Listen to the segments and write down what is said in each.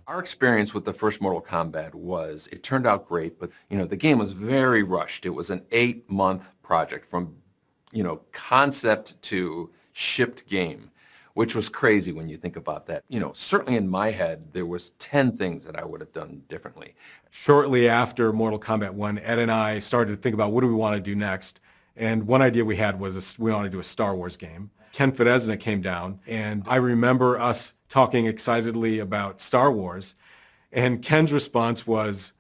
Our experience with the first Mortal Kombat was, it turned out great, but the game was very rushed. It was an 8-month project from concept to shipped game, which was crazy when you think about that. Certainly in my head, there was 10 things that I would have done differently. Shortly after Mortal Kombat 1, Ed and I started to think about what do we want to do next. And one idea we had was we wanted to do a Star Wars game. Ken Fedesna came down, and I remember us talking excitedly about Star Wars. And Ken's response was,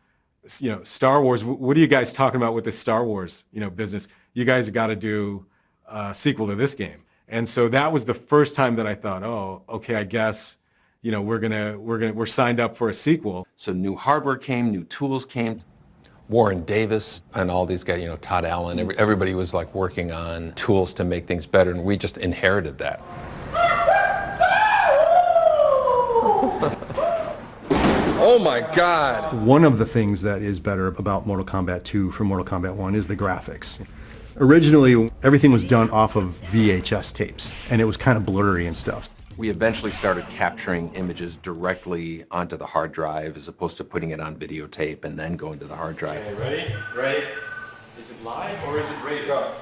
Star Wars, what are you guys talking about with this Star Wars, business? You guys have got to do a sequel to this game. And so that was the first time that I thought, oh, okay, I guess, we're signed up for a sequel. So new hardware came, new tools came. Warren Davis and all these guys, Todd Allen, everybody was like working on tools to make things better, and we just inherited that. Oh my God! One of the things that is better about Mortal Kombat 2 from Mortal Kombat 1 is the graphics. Originally, everything was done off of VHS tapes, and it was kind of blurry and stuff. We eventually started capturing images directly onto the hard drive as opposed to putting it on videotape and then going to the hard drive. Okay, ready? Ready? Is it live or is it ready? Go.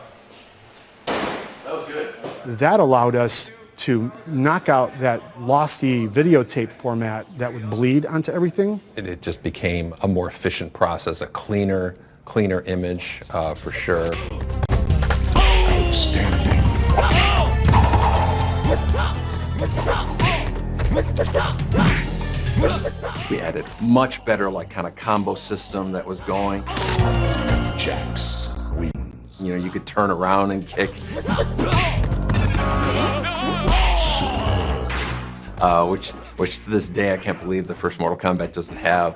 That was good. That allowed us to knock out that lossy videotape format that would bleed onto everything. It just became a more efficient process, a cleaner image for sure. Outstanding. We added much better kind of combo system that was going. Jax wins. You could turn around and kick. Which to this day I can't believe the first Mortal Kombat doesn't have.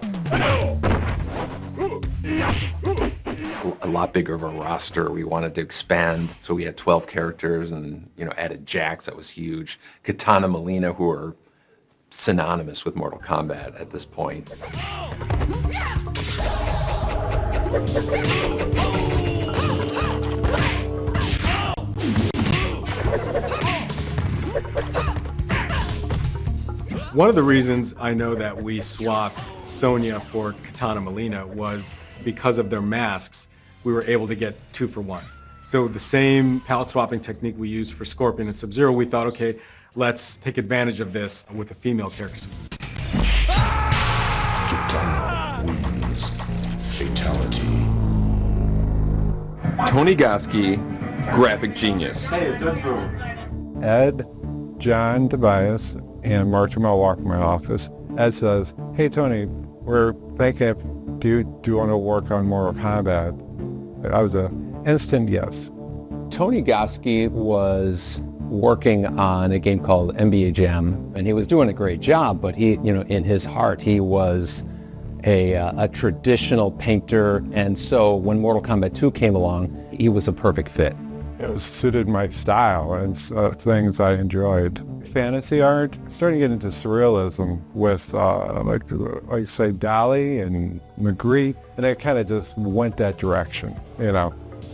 A lot bigger of a roster. We wanted to expand, so we had 12 characters and added Jax. That was huge. Kitana, Mileena, who are synonymous with Mortal Kombat at this point. One of the reasons I know that we swapped Sonya for Kitana Mileena was because of their masks. We were able to get 2 for 1. So the same palette swapping technique we used for Scorpion and Sub-Zero, we thought, okay, let's take advantage of this with the female characters. Kitana wins. Fatality. Tony Goski, graphic genius. Hey, it's Ed Boom. Ed, John, Tobias, and Martin Mel walk in my office. Ed says, hey Tony, we're thinking of do you want to work on Mortal Kombat? I was an instant yes. Tony Goski was working on a game called NBA Jam, and he was doing a great job, but he, in his heart, he was a traditional painter, and so when Mortal Kombat 2 came along, he was a perfect fit. It was suited my style and things I enjoyed. Fantasy art, starting to get into surrealism with, like say, Dali and Magritte, and I kind of just went that direction,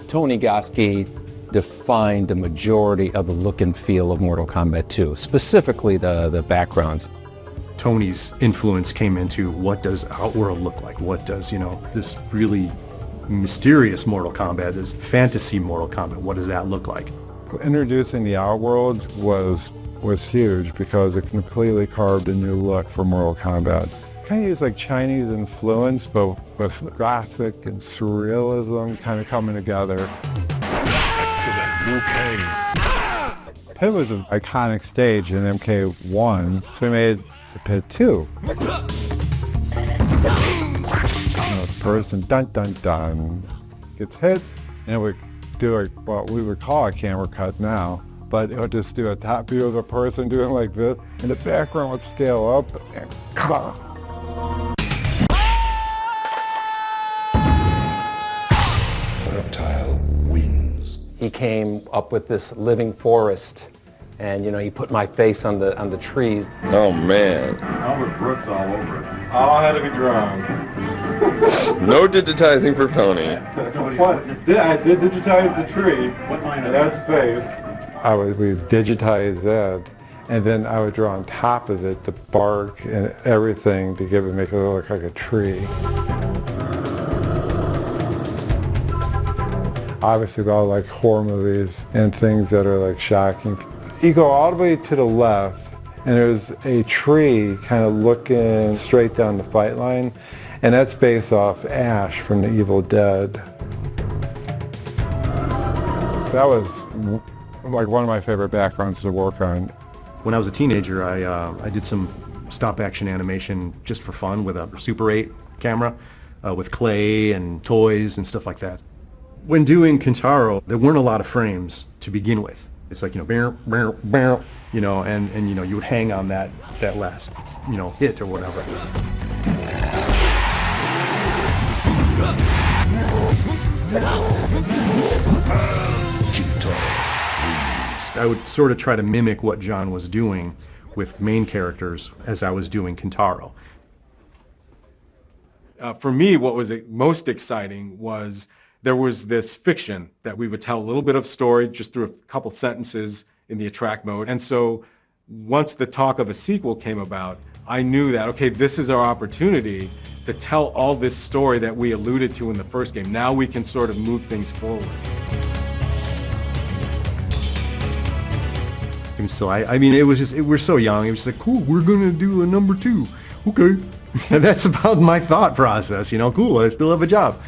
Tony Goski defined the majority of the look and feel of Mortal Kombat 2, specifically the backgrounds. Tony's influence came into what does Outworld look like? What does, this really mysterious Mortal Kombat, this fantasy Mortal Kombat, what does that look like? Introducing the Outworld was huge because it completely carved a new look for Mortal Kombat. Kind of used like Chinese influence, but with graphic and surrealism kind of coming together. Pit was an iconic stage in MK1, so we made the Pit 2. The person, dun dun dun, gets hit, and we do what we would call a camera cut now, but it would just do a top view of the person doing like this, and the background would scale up, and clunk. Reptile wins. He came up with this living forest, and he put my face on the trees. Oh man. Albert Brooks all over it. All had to be drawn. No digitizing for Tony. What? I did digitize the tree. What line of Ed's face? We digitized that. And then I would draw on top of it the bark and everything to make it look like a tree. Obviously, we all like horror movies and things that are like shocking. You go all the way to the left, and there's a tree kind of looking straight down the fight line, and that's based off Ash from the Evil Dead. That was like one of my favorite backgrounds to work on. When I was a teenager, I did some stop-action animation just for fun with a Super 8 camera, with clay and toys and stuff like that. When doing Kintaro, there weren't a lot of frames to begin with. It's like, you know, you know, and you know, you would hang on that last, you know, hit or whatever. I would sort of try to mimic what John was doing with main characters as I was doing Kintaro. For me, what was most exciting was there was this fiction that we would tell a little bit of story just through a couple sentences in the attract mode. And so once the talk of a sequel came about, I knew that, okay, this is our opportunity to tell all this story that we alluded to in the first game. Now we can sort of move things forward. And so I mean, it was just, we're so young. It was just like, cool, we're gonna do a number 2. Okay. And that's about my thought process, you know, cool, I still have a job.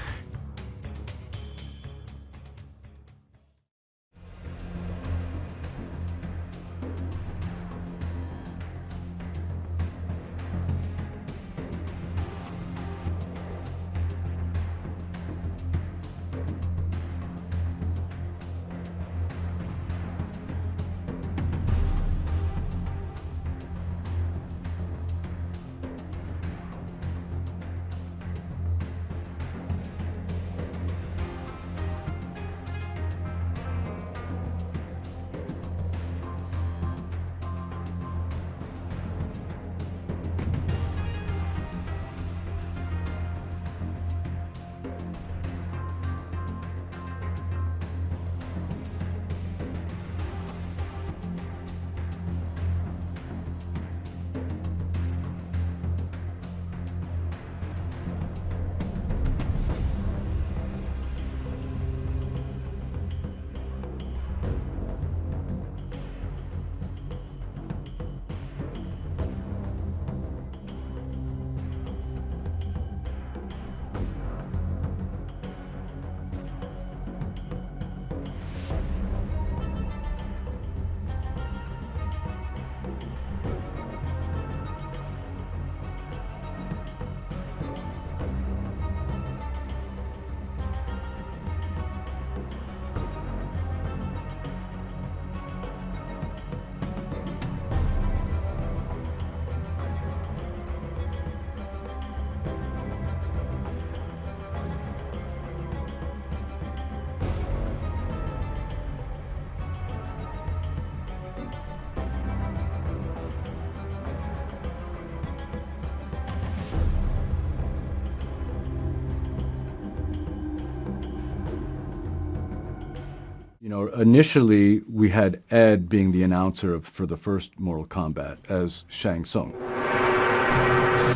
You know, initially we had Ed being the announcer for the first Mortal Kombat as Shang Tsung.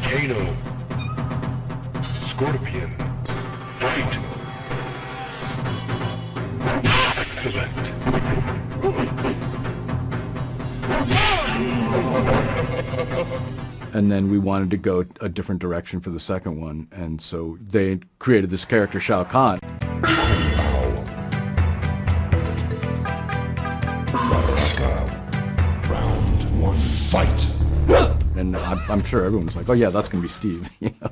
Kano. Scorpion. Fight. Excellent. And then we wanted to go a different direction for the second one, and so they created this character, Shao Kahn. Round 1, fight. And I'm sure everyone's like, oh yeah, that's going to be Steve. You know?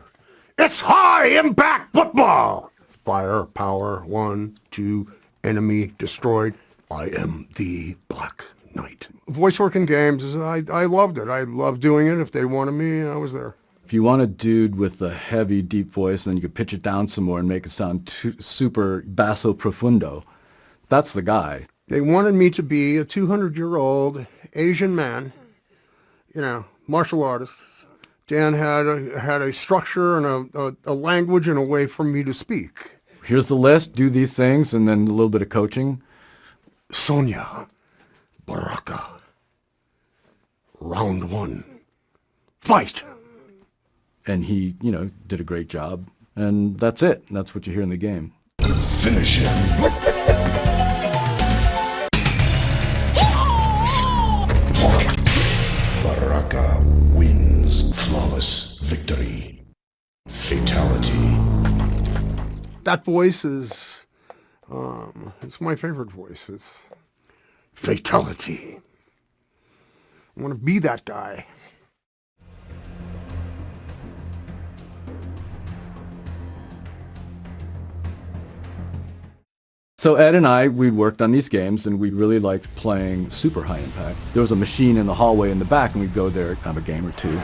It's high impact football! Fire, power, 1, 2, enemy destroyed. I am the Black Knight. Voice work in games, I loved it. I loved doing it. If they wanted me, I was there. If you want a dude with a heavy, deep voice, then you could pitch it down some more and make it sound super basso profundo, that's the guy. They wanted me to be a 200-year-old Asian man, you know, martial artists. Dan had a structure and a language and a way for me to speak. Here's the list, do these things, and then a little bit of coaching. Sonya, Baraka, Round one. Fight! And he, you know, did a great job. And that's it. That's what you hear in the game. Finish him. Baraka wins. Flawless victory. Fatality. That voice is, it's my favorite voice. It's fatality. I want to be that guy. So Ed and I, we worked on these games, and we really liked playing super high impact. There was a machine in the hallway in the back, and we'd go there, have a game or two.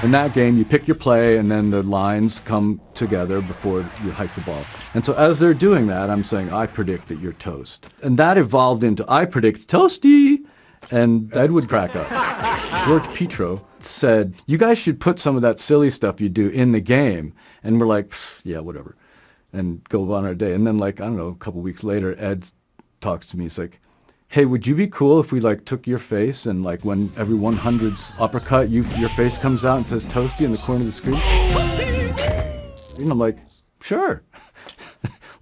In that game, you pick your play, and then the lines come together before you hike the ball. And so as they're doing that, I'm saying, I predict that you're toast. And that evolved into, I predict Toasty! And Ed would crack up. George Petro said, you guys should put some of that silly stuff you do in the game. And we're like, yeah, whatever. And go on our day. And then, like, I don't know, a couple weeks later, Ed talks to me. He's like, hey, would you be cool if we, like, took your face and, like, when every 100th uppercut, your face comes out and says Toasty in the corner of the screen? And I'm like, sure.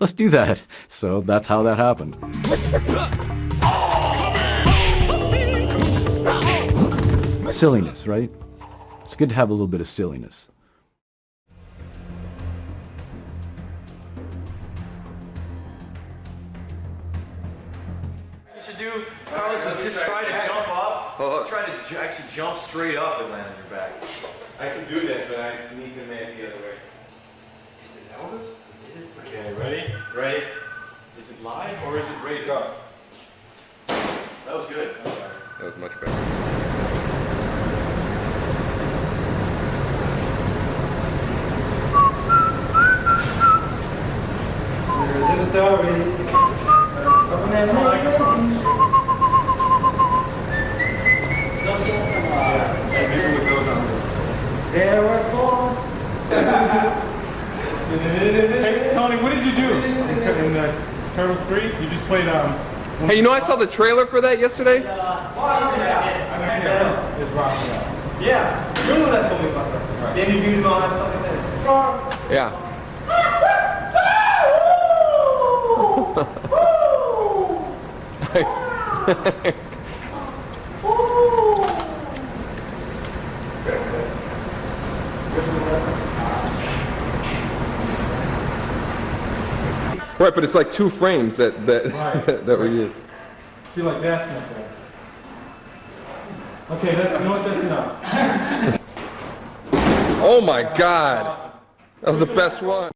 Let's do that. So that's how that happened. Silliness, right? It's good to have a little bit of silliness. You should do, Carlos, is just try to jump up. Try to actually jump straight up and land on your back. I can do that, but I need to land the other way. Is it Elvis? Is it? Okay, ready? Ready? Is it live or is it ready to go? That was good. That was much better. There's a story. There were four. Hey, Tony, what did you do in Turtles 3? You just played, Hey, you know I saw the trailer for that yesterday? Yeah, you're the one that told me about that. They interviewed him on stuff like that. Yeah. Right, but it's like 2 frames that that we use. See, like, that's not bad. Okay, you know what, that's enough. Oh my God, that was the best one.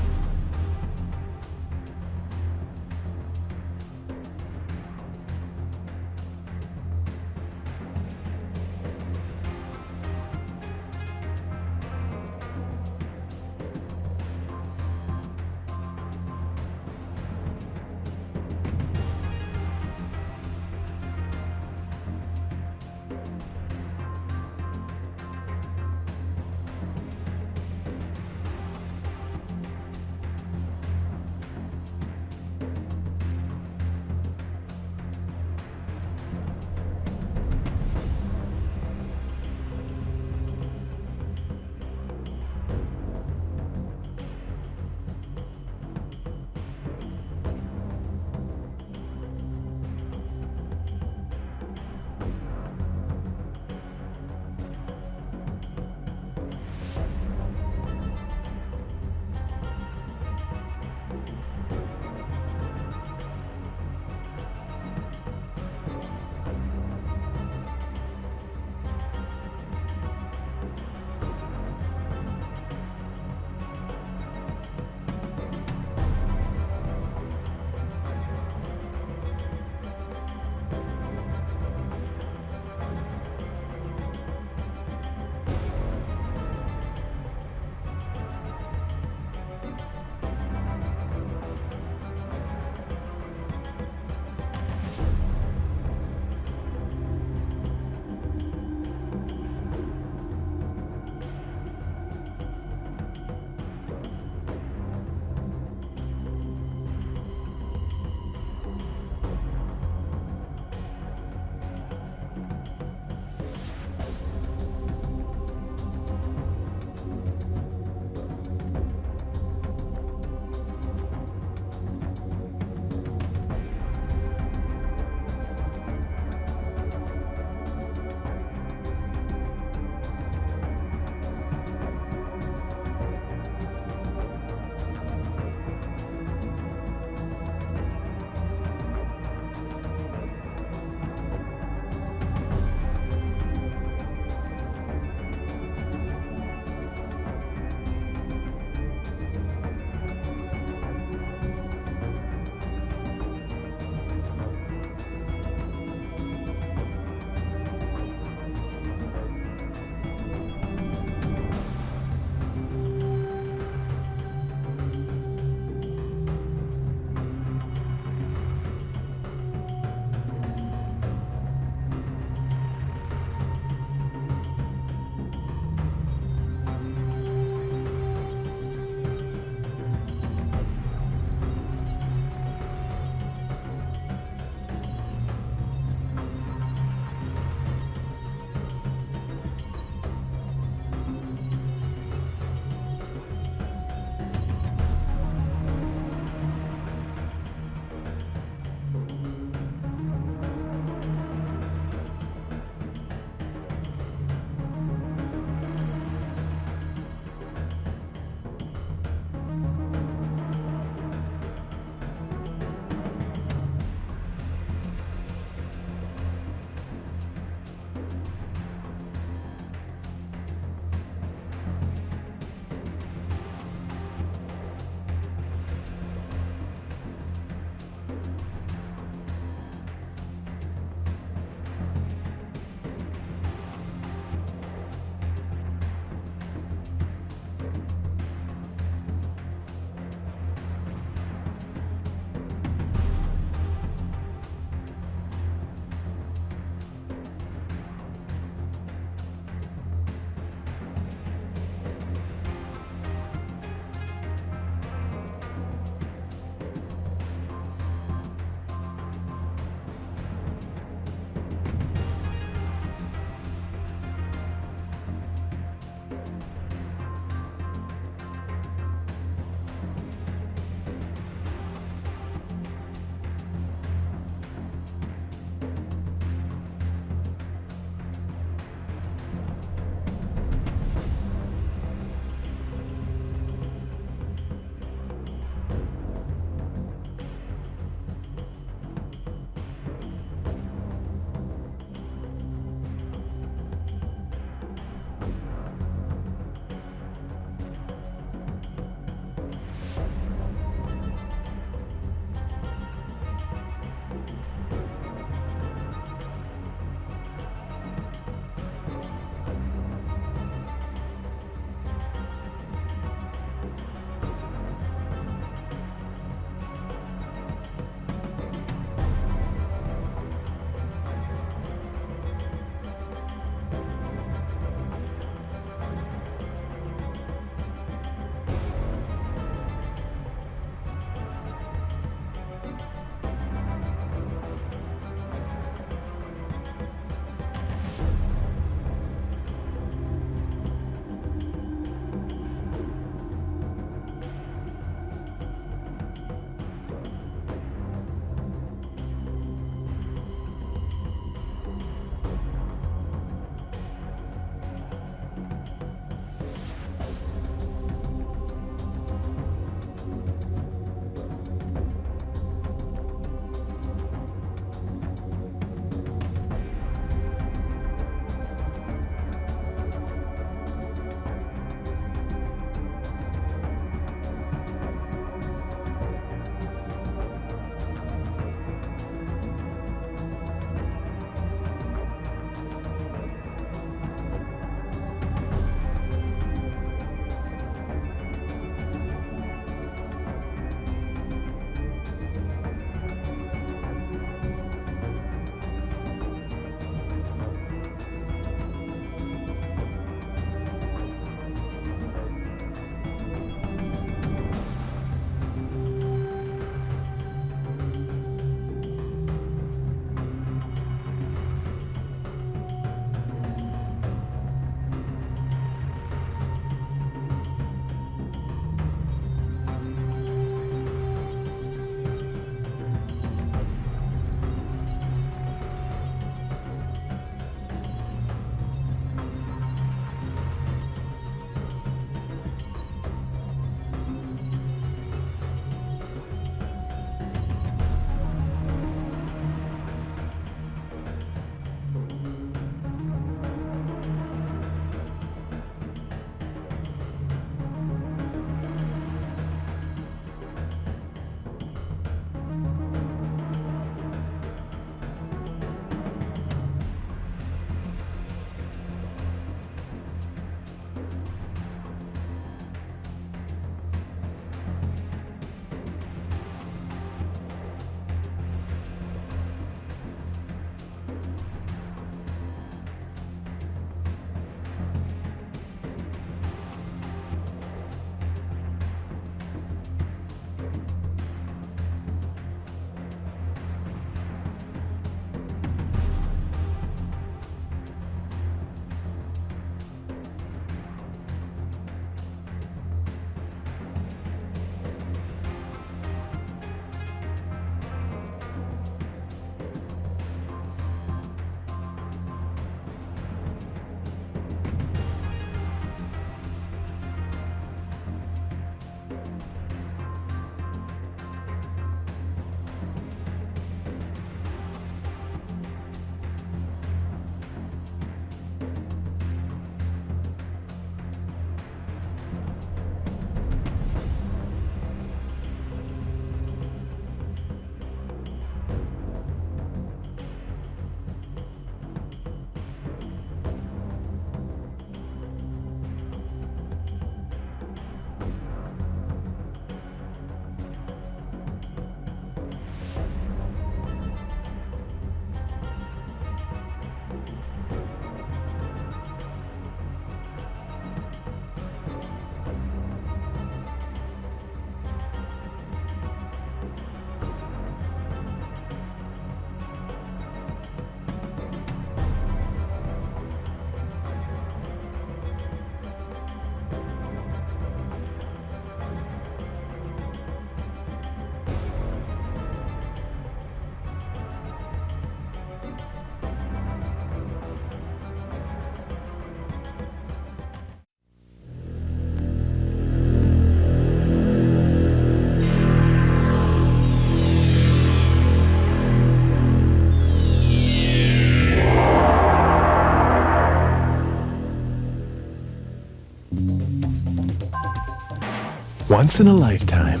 Once in a lifetime,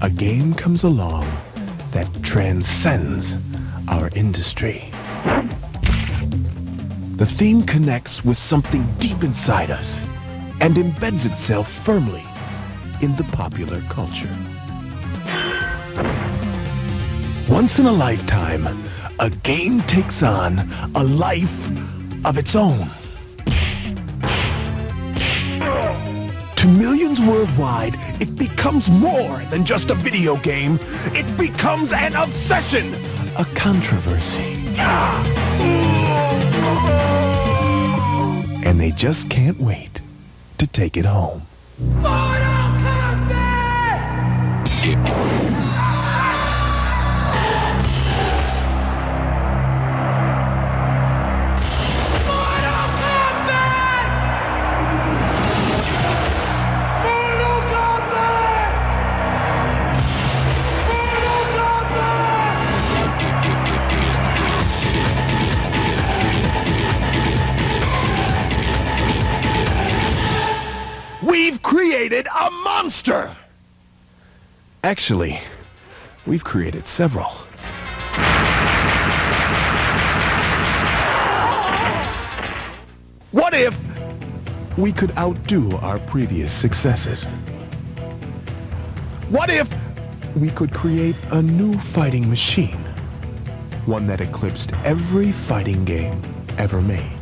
a game comes along that transcends our industry. The theme connects with something deep inside us and embeds itself firmly in the popular culture. Once in a lifetime, a game takes on a life of its own. To millions worldwide, it becomes more than just a video game. It becomes an obsession, a controversy. And they just can't wait to take it home. We've created a monster! Actually, we've created several. What if we could outdo our previous successes? What if we could create a new fighting machine? One that eclipsed every fighting game ever made.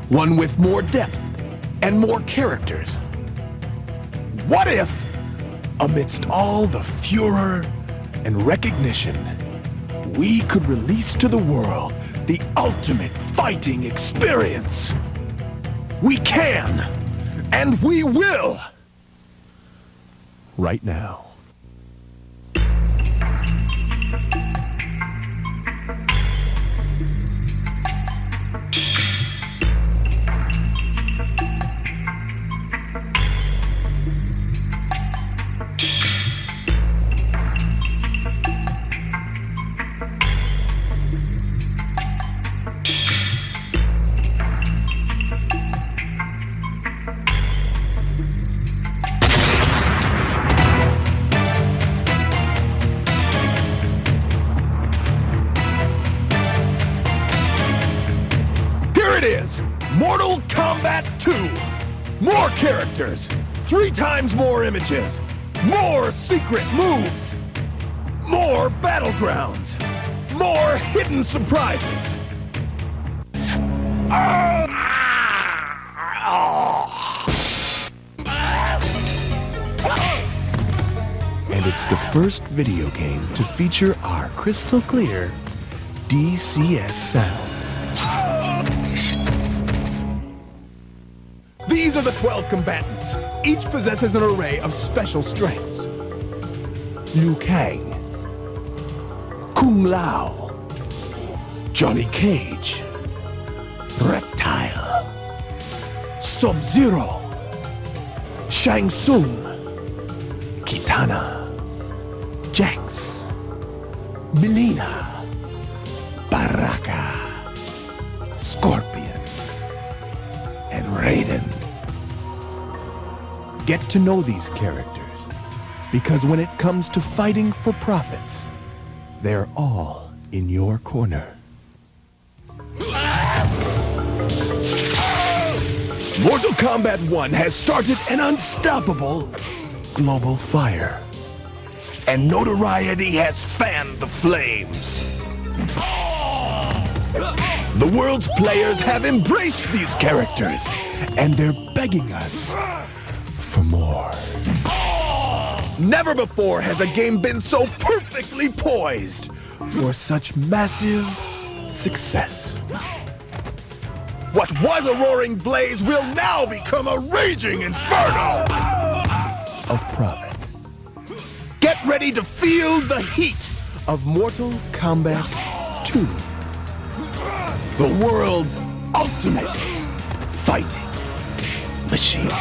One with more depth and more characters. What if, amidst all the furor and recognition, we could release to the world the ultimate fighting experience? We can, and we will, right now. Mortal Kombat 2! More characters! 3 times more images! More secret moves! More battlegrounds! More hidden surprises! And it's the first video game to feature our crystal clear DCS sound. These are the 12 combatants. Each possesses an array of special strengths. Liu Kang, Kung Lao, Johnny Cage, Reptile, Sub-Zero, Shang Tsung, Kitana, Jax, Mileena, Baraka, Scorpion, and Raiden. Get to know these characters, because when it comes to fighting for profits, they're all in your corner. Mortal Kombat 1 has started an unstoppable global fire, and notoriety has fanned the flames. The world's players have embraced these characters, and they're begging us for more. Never before has a game been so perfectly poised for such massive success. What was a roaring blaze will now become a raging inferno of profit. Get ready to feel the heat of Mortal Kombat 2. The world's ultimate fighting machine.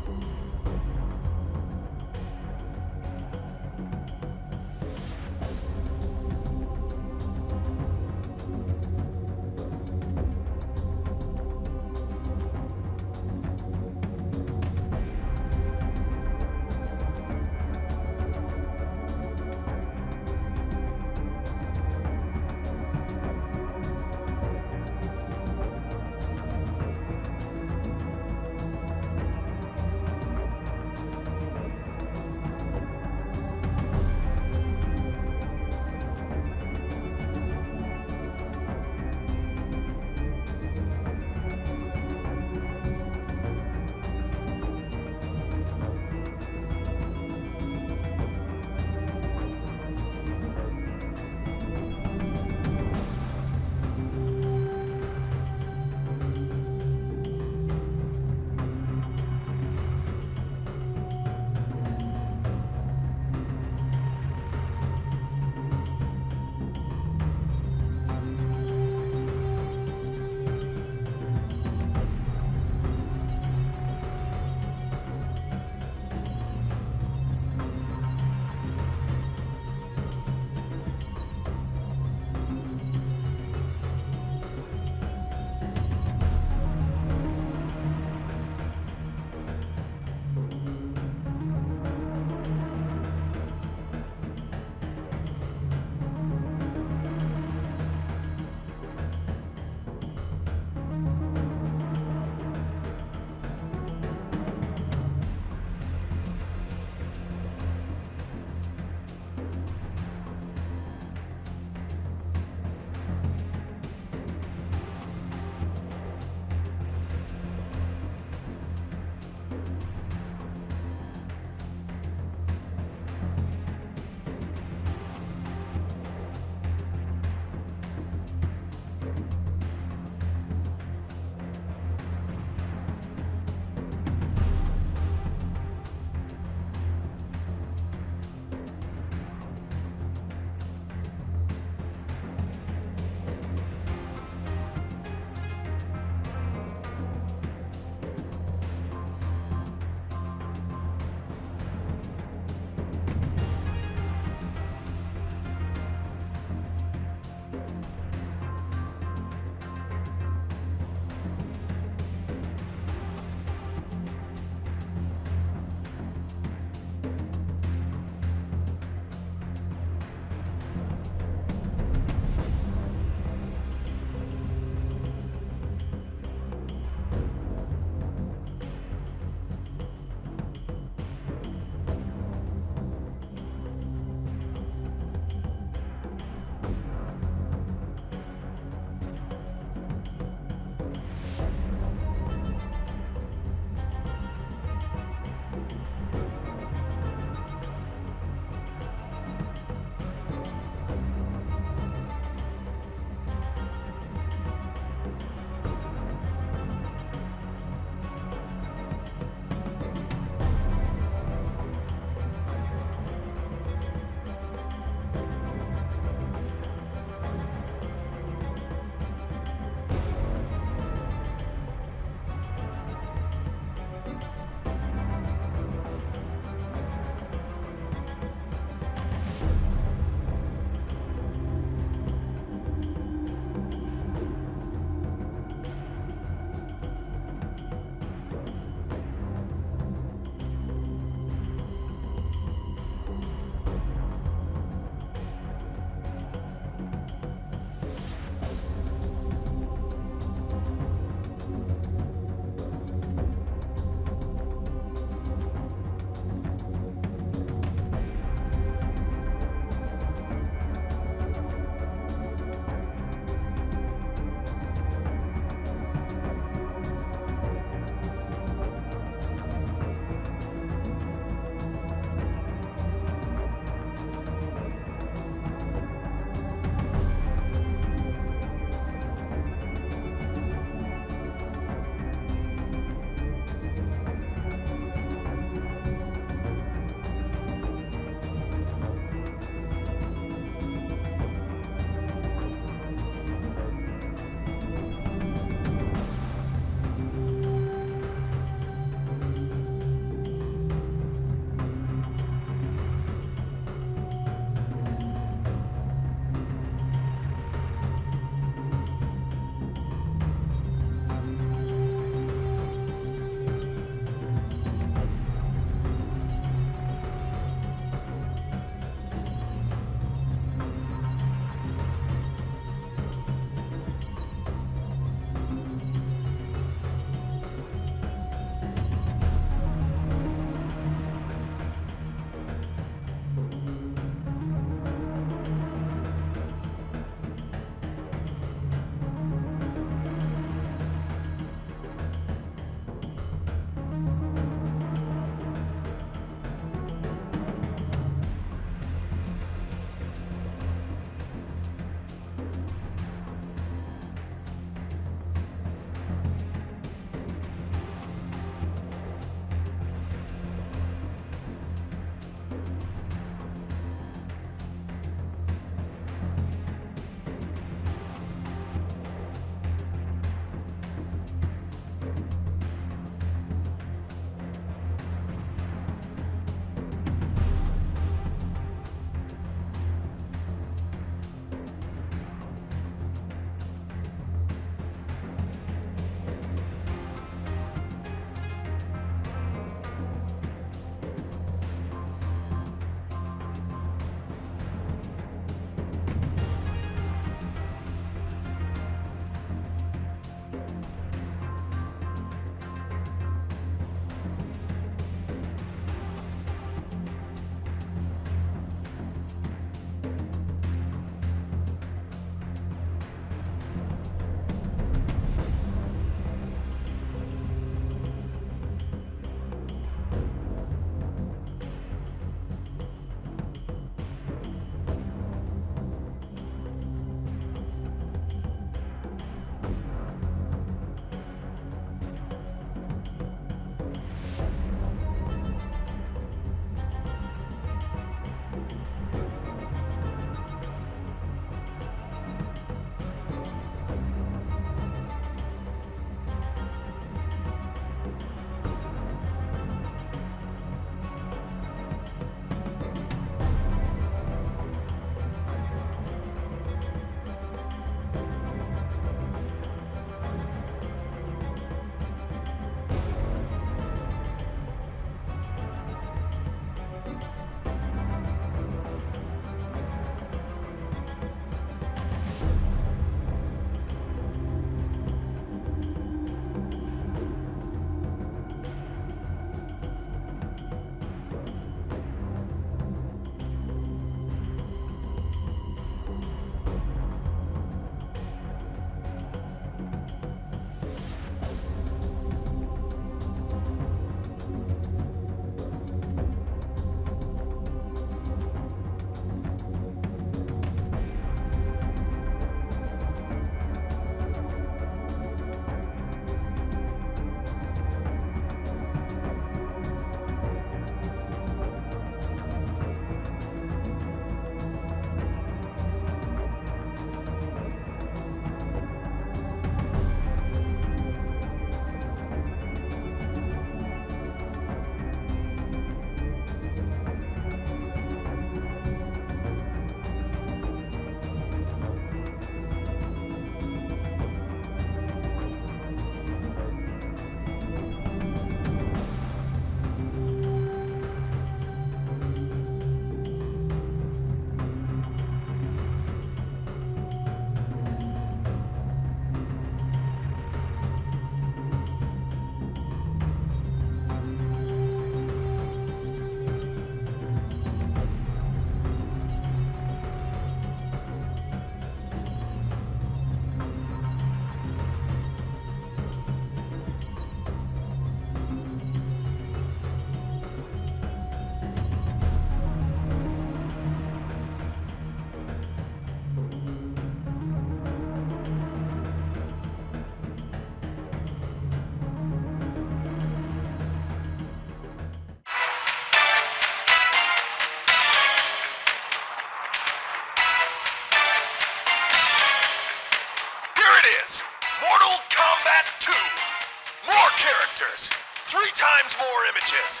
times more images,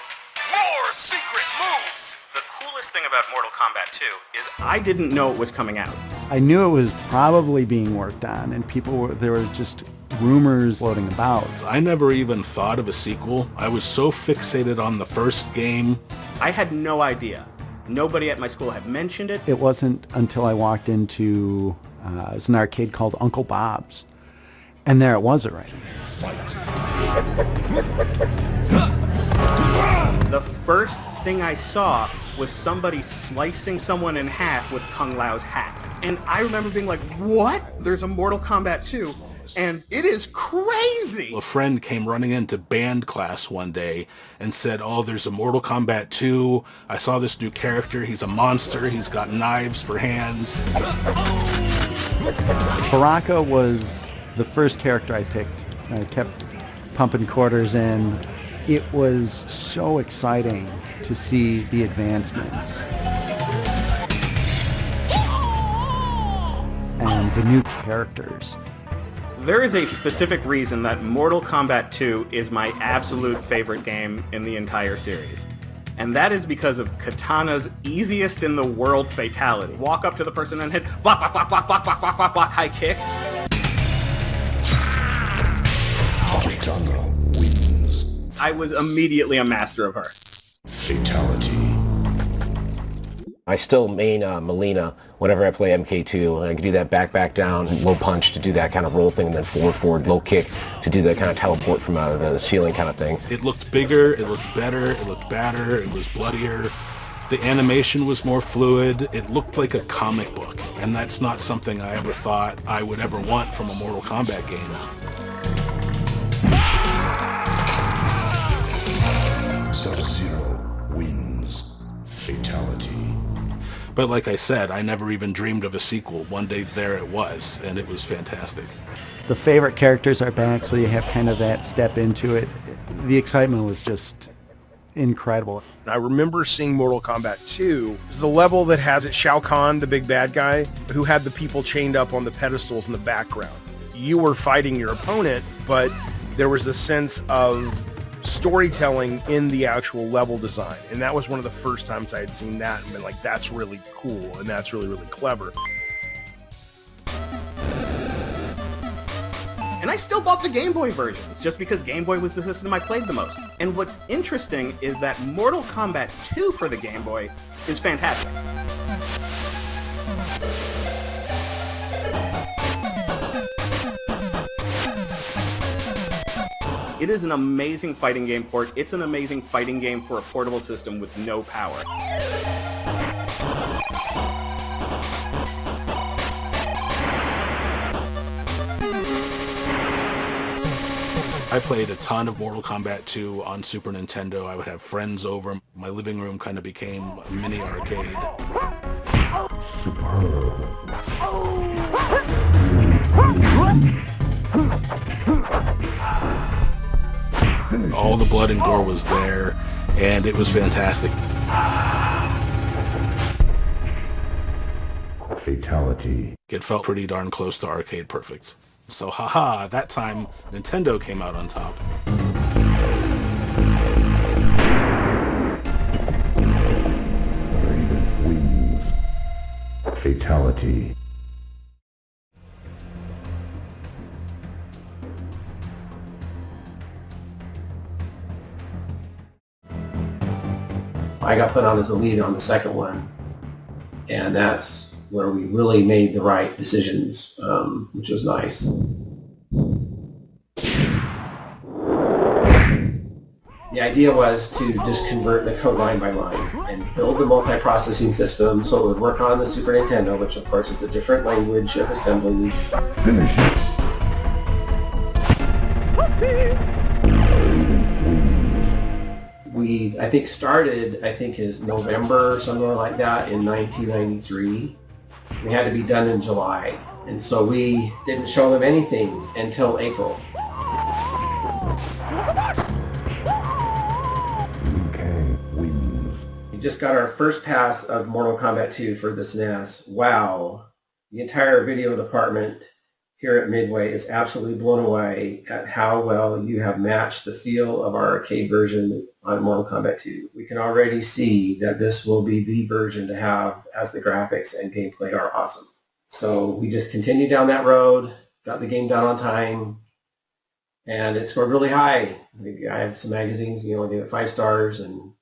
more secret moves. The coolest thing about Mortal Kombat 2 is I didn't know it was coming out. I knew it was probably being worked on, and there were just rumors floating about. I never even thought of a sequel. I was so fixated on the first game. I had no idea. Nobody at my school had mentioned it. It wasn't until I walked into it was an arcade called Uncle Bob's, and there it was already. The first thing I saw was somebody slicing someone in half with Kung Lao's hat. And I remember being like, what? There's a Mortal Kombat 2, and it is crazy! A friend came running into band class one day and said, oh, there's a Mortal Kombat 2. I saw this new character. He's a monster. He's got knives for hands. Baraka was the first character I picked. I kept pumping quarters in. It was so exciting to see the advancements and the new characters. There is a specific reason that Mortal Kombat 2 is my absolute favorite game in the entire series. And that is because of Katana's easiest in the world fatality. Walk up to the person and hit block, block, block, block, block, block, block, block, block, high kick. Katana wins. I was immediately a master of her. Fatality. I still main Mileena whenever I play MK2, and I can do that back down, low punch to do that kind of roll thing, and then forward, low kick to do that kind of teleport from the ceiling kind of thing. It looked bigger, it looked better, it looked badder, it was bloodier. The animation was more fluid. It looked like a comic book, and that's not something I ever thought I would ever want from a Mortal Kombat game. Sub-Zero wins. Fatality. But like I said, I never even dreamed of a sequel. One day there it was, and it was fantastic. The favorite characters are back, so you have kind of that step into it. The excitement was just incredible. I remember seeing Mortal Kombat 2. It's the level that has Shao Kahn, the big bad guy, who had the people chained up on the pedestals in the background. You were fighting your opponent, but there was a sense of storytelling in the actual level design, and that was one of the first times I had seen that and been like, that's really cool and that's really, really clever. And I still bought the Game Boy versions, just because Game Boy was the system I played the most. And what's interesting is that Mortal Kombat 2 for the Game Boy is fantastic. It is an amazing fighting game port. It's an amazing fighting game for a portable system with no power. I played a ton of Mortal Kombat 2 on Super Nintendo. I would have friends over. My living room kind of became a mini arcade. All the blood and gore was there, and it was fantastic. Fatality. It felt pretty darn close to arcade perfect. So haha, that time Nintendo came out on top. Wins. Fatality. I got put on as a lead on the second one, and that's where we really made the right decisions, which was nice. The idea was to just convert the code line by line and build the multi-processing system so it would work on the Super Nintendo, which of course is a different language of assembly. We, I think, started, is November, somewhere like that, in 1993. We had to be done in July, and so we didn't show them anything until April. We just got our first pass of Mortal Kombat 2 for the SNES. Wow. The entire video department here at Midway is absolutely blown away at how well you have matched the feel of our arcade version on Mortal Kombat 2. We can already see that this will be the version to have as the graphics and gameplay are awesome. So we just continued down that road, got the game done on time, and it scored really high. I had some magazines, I gave it 5 stars, and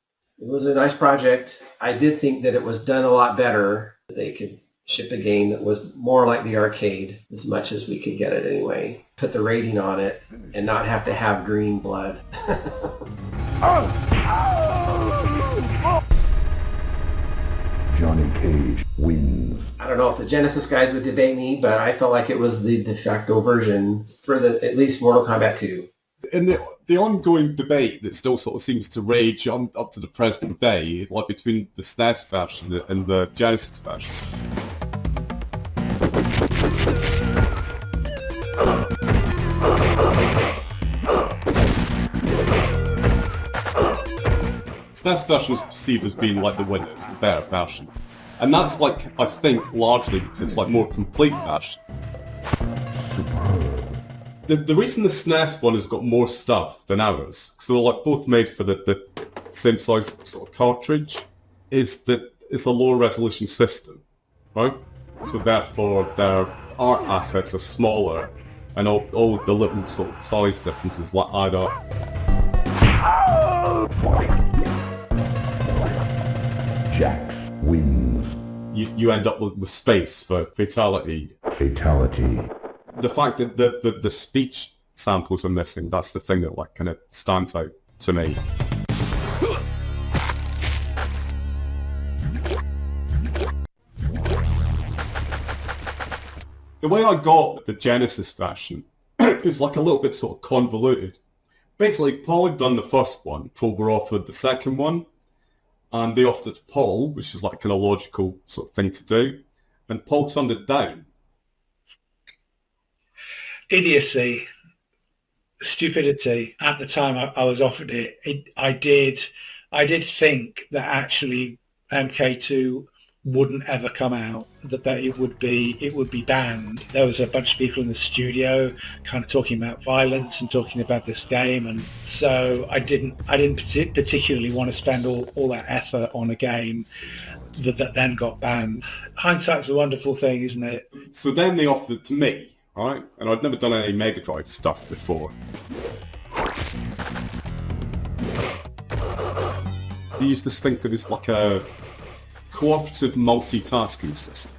it was a nice project. I did think that it was done a lot better. They could ship a game that was more like the arcade, as much as we could get it anyway. Put the rating on it and not have to have green blood. Johnny Cage wins. I don't know if the Genesis guys would debate me, but I felt like it was the de facto version for at least Mortal Kombat 2. And the ongoing debate that still sort of seems to rage on up to the present day, like between the SNES version and the Genesis version. SNES version is perceived as being like the winner, it's the better version. And that's like, I think, largely because it's like more complete version. The reason the SNES one has got more stuff than ours, because they're like both made for the same size sort of cartridge, is that it's a lower resolution system, right? So therefore their art assets are smaller, and all the little sort of size differences add up. Jax wins. You end up with space for fatality. Fatality. The fact that the speech samples are missing, that's the thing that like kind of stands out to me. The way I got the Genesis version is like a little bit sort of convoluted. Basically, Paul had done the first one, Paul were offered the second one, and they offered it to Paul, which is like kind of logical sort of thing to do, and Paul turned it down. Idiocy, stupidity. At the time I was offered it, I did think that actually MK2 wouldn't ever come out, that it would be banned. There was a bunch of people in the studio kind of talking about violence and talking about this game, and so I didn't particularly want to spend all that effort on a game that then got banned. Hindsight's a wonderful thing, isn't it? So then they offered it to me. Right, and I'd never done any Mega Drive stuff before. They used to think of it as like a cooperative multitasking system.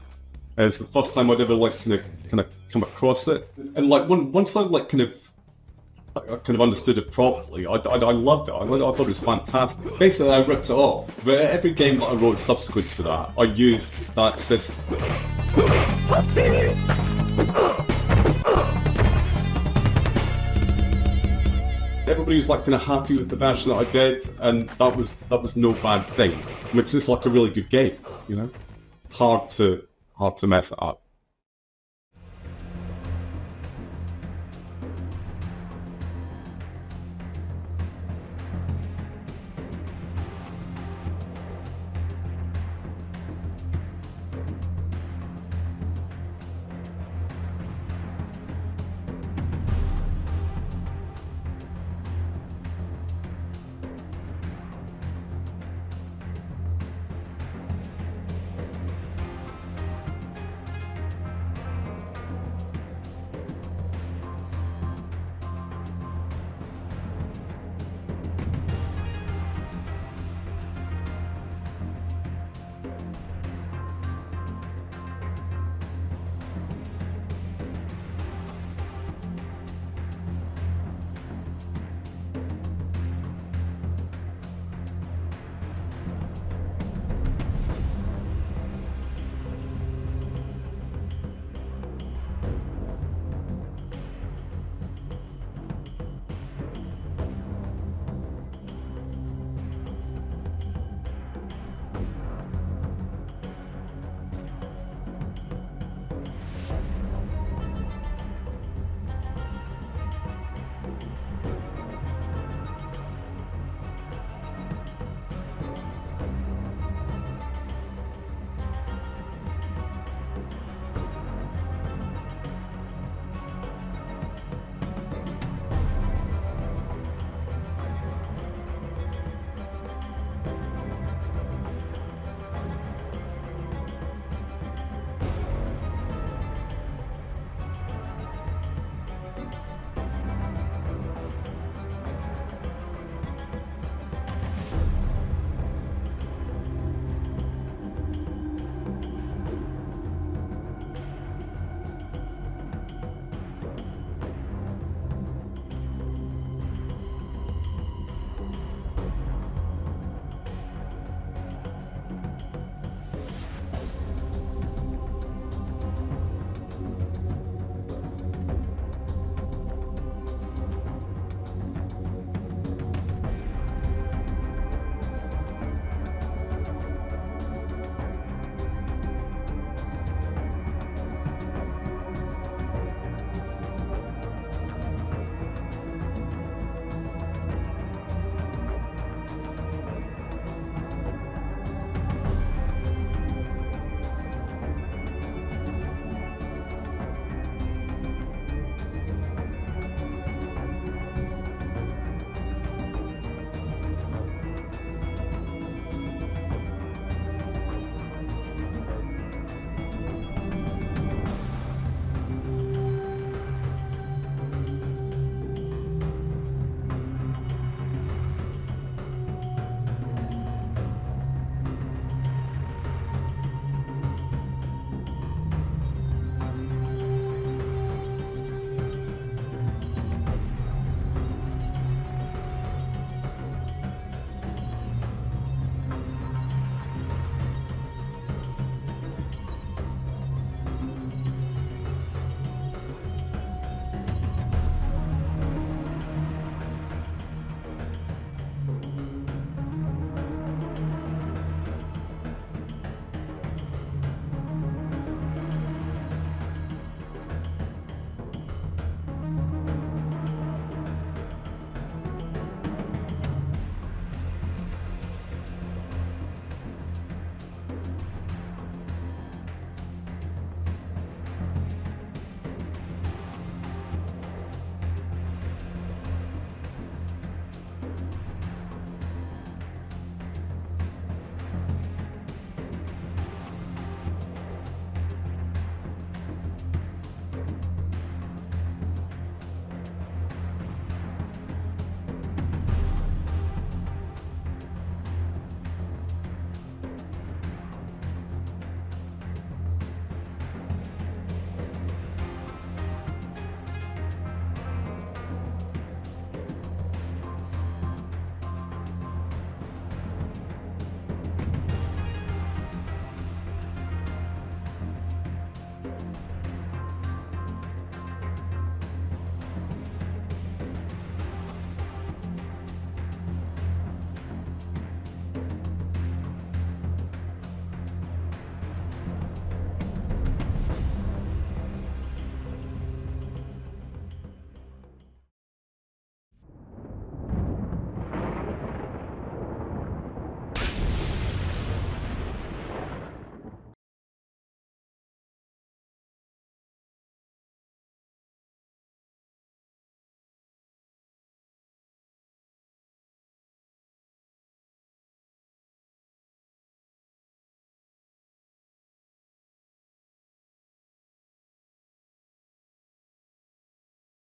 And it's the first time I'd ever like kind of come across it. And like once I like kind of understood it properly, I loved it. I thought it was fantastic. Basically, I ripped it off. But every game that I wrote subsequent to that, I used that system. Everybody was like kind of happy with the version that I did, and that was no bad thing. I mean, it's just like a really good game, you know. Hard to mess it up.